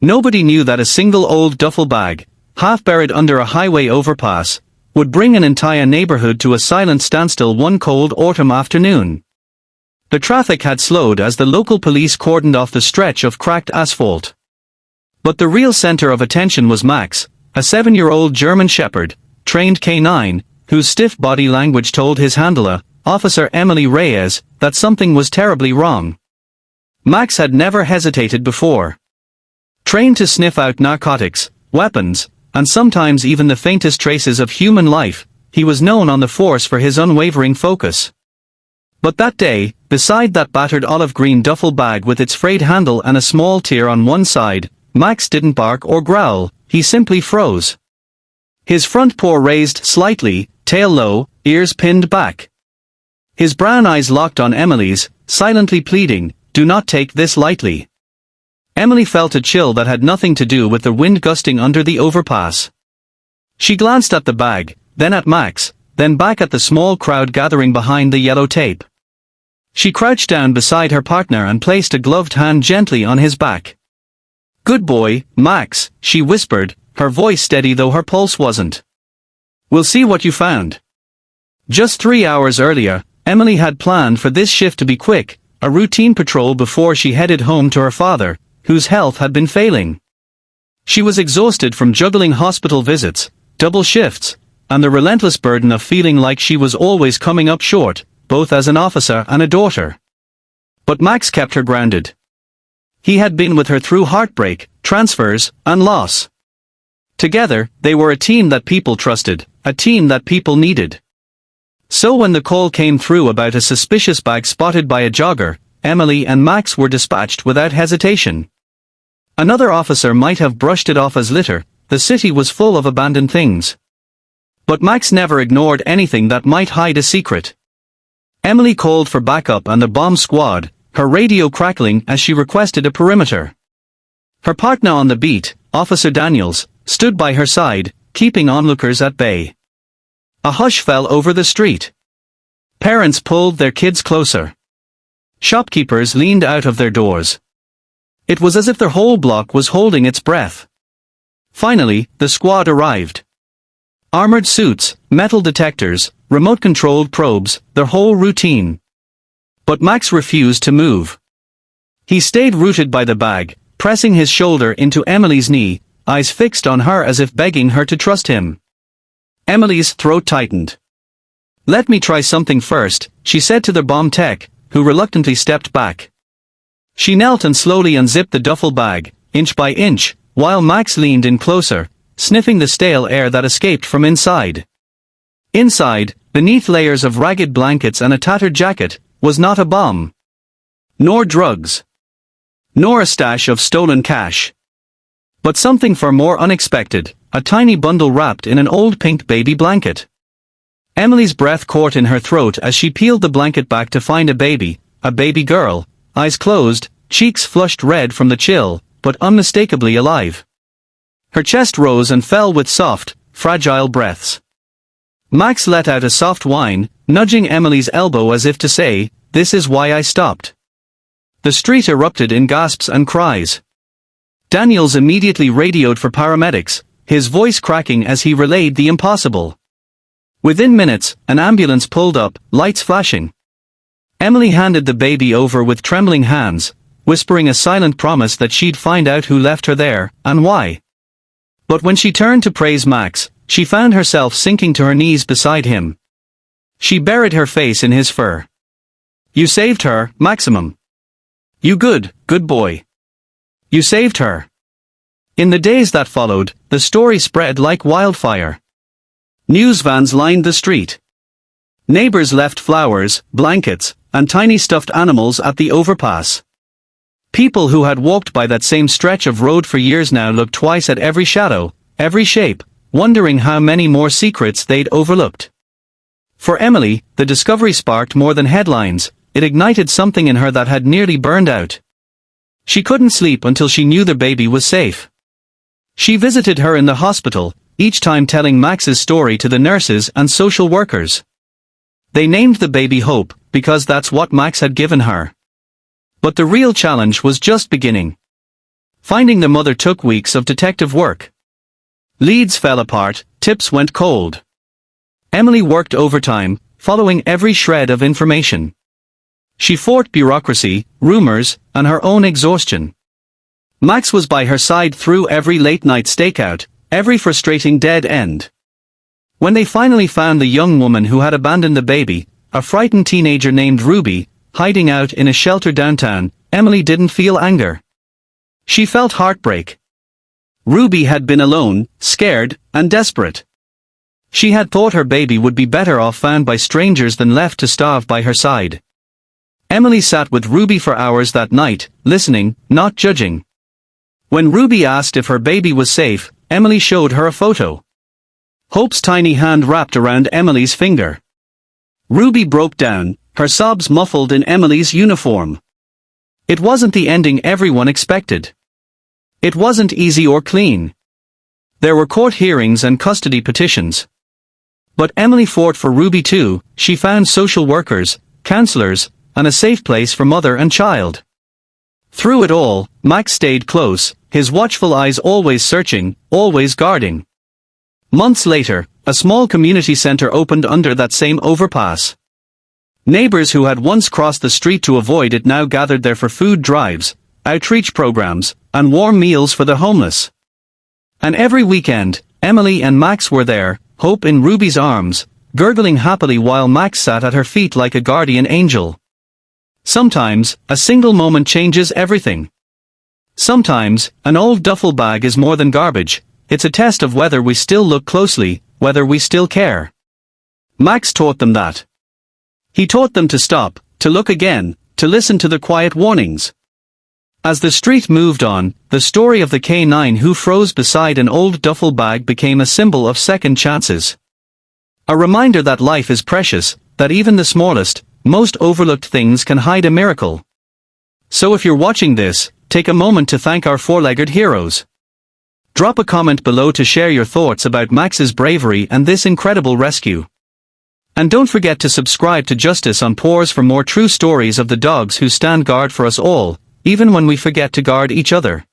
Nobody knew that a single old duffel bag, half buried under a highway overpass, would bring an entire neighborhood to a silent standstill one cold autumn afternoon. The traffic had slowed as the local police cordoned off the stretch of cracked asphalt. But the real center of attention was Max, a 7-year-old German Shepherd, trained canine, whose stiff body language told his handler, Officer Emily Reyes, that something was terribly wrong. Max had never hesitated before. Trained to sniff out narcotics, weapons, and sometimes even the faintest traces of human life, he was known on the force for his unwavering focus. But that day, beside that battered olive-green duffel bag with its frayed handle and a small tear on one side, Max didn't bark or growl, he simply froze. His front paw raised slightly, tail low, ears pinned back. His brown eyes locked on Emily's, silently pleading, "Do not take this lightly." Emily felt a chill that had nothing to do with the wind gusting under the overpass. She glanced at the bag, then at Max, then back at the small crowd gathering behind the yellow tape. She crouched down beside her partner and placed a gloved hand gently on his back. "Good boy, Max," she whispered, her voice steady though her pulse wasn't. "We'll see what you found." Just 3 hours earlier, Emily had planned for this shift to be quick, a routine patrol before she headed home to her father, whose health had been failing. She was exhausted from juggling hospital visits, double shifts, and the relentless burden of feeling like she was always coming up short, both as an officer and a daughter. But Max kept her grounded. He had been with her through heartbreak, transfers, and loss. Together, they were a team that people trusted, a team that people needed. So when the call came through about a suspicious bag spotted by a jogger, Emily and Max were dispatched without hesitation. Another officer might have brushed it off as litter, the city was full of abandoned things. But Max never ignored anything that might hide a secret. Emily called for backup and the bomb squad, her radio crackling as she requested a perimeter. Her partner on the beat, Officer Daniels, stood by her side, keeping onlookers at bay. A hush fell over the street. Parents pulled their kids closer. Shopkeepers leaned out of their doors. It was as if their whole block was holding its breath. Finally, the squad arrived. Armored suits, metal detectors, remote-controlled probes, their whole routine. But Max refused to move. He stayed rooted by the bag, pressing his shoulder into Emily's knee, eyes fixed on her as if begging her to trust him. Emily's throat tightened. "Let me try something first," she said to the bomb tech, who reluctantly stepped back. She knelt and slowly unzipped the duffel bag, inch by inch, while Max leaned in closer, sniffing the stale air that escaped from inside. Inside, beneath layers of ragged blankets and a tattered jacket, was not a bomb. Nor drugs. Nor a stash of stolen cash. But something far more unexpected, a tiny bundle wrapped in an old pink baby blanket. Emily's breath caught in her throat as she peeled the blanket back to find a baby girl, eyes closed, cheeks flushed red from the chill, but unmistakably alive. Her chest rose and fell with soft, fragile breaths. Max let out a soft whine, nudging Emily's elbow as if to say, "This is why I stopped." The street erupted in gasps and cries. Daniels immediately radioed for paramedics, his voice cracking as he relayed the impossible. Within minutes, an ambulance pulled up, lights flashing. Emily handed the baby over with trembling hands, whispering a silent promise that she'd find out who left her there, and why. But when she turned to praise Max, she found herself sinking to her knees beside him. She buried her face in his fur. "You saved her, Maximum. You good boy. You saved her." In the days that followed, the story spread like wildfire. News vans lined the street. Neighbors left flowers, blankets, and tiny stuffed animals at the overpass. People who had walked by that same stretch of road for years now looked twice at every shadow, every shape, wondering how many more secrets they'd overlooked. For Emily, the discovery sparked more than headlines, it ignited something in her that had nearly burned out. She couldn't sleep until she knew the baby was safe. She visited her in the hospital, each time telling Max's story to the nurses and social workers. They named the baby Hope, because that's what Max had given her. But the real challenge was just beginning. Finding the mother took weeks of detective work. Leads fell apart, tips went cold. Emily worked overtime, following every shred of information. She fought bureaucracy, rumors, and her own exhaustion. Max was by her side through every late-night stakeout, every frustrating dead end. When they finally found the young woman who had abandoned the baby, a frightened teenager named Ruby, hiding out in a shelter downtown, Emily didn't feel anger. She felt heartbreak. Ruby had been alone, scared, and desperate. She had thought her baby would be better off found by strangers than left to starve by her side. Emily sat with Ruby for hours that night, listening, not judging. When Ruby asked if her baby was safe, Emily showed her a photo. Hope's tiny hand wrapped around Emily's finger. Ruby broke down, her sobs muffled in Emily's uniform. It wasn't the ending everyone expected. It wasn't easy or clean. There were court hearings and custody petitions. But Emily fought for Ruby too. She found social workers, counselors, and a safe place for mother and child. Through it all, Max stayed close, his watchful eyes always searching, always guarding. Months later, a small community center opened under that same overpass. Neighbors who had once crossed the street to avoid it now gathered there for food drives, outreach programs, and warm meals for the homeless. And every weekend, Emily and Max were there, Hope in Ruby's arms, gurgling happily while Max sat at her feet like a guardian angel. Sometimes, a single moment changes everything. Sometimes, an old duffel bag is more than garbage. It's a test of whether we still look closely, whether we still care. Max taught them that. He taught them to stop, to look again, to listen to the quiet warnings. As the street moved on, the story of the K9 who froze beside an old duffel bag became a symbol of second chances. A reminder that life is precious, that even the smallest, most overlooked things can hide a miracle. So if you're watching this, take a moment to thank our four-legged heroes. Drop a comment below to share your thoughts about Max's bravery and this incredible rescue. And don't forget to subscribe to Justice on Paws for more true stories of the dogs who stand guard for us all, even when we forget to guard each other.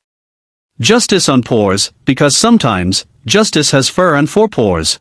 Justice on Paws, because sometimes, justice has fur and four paws.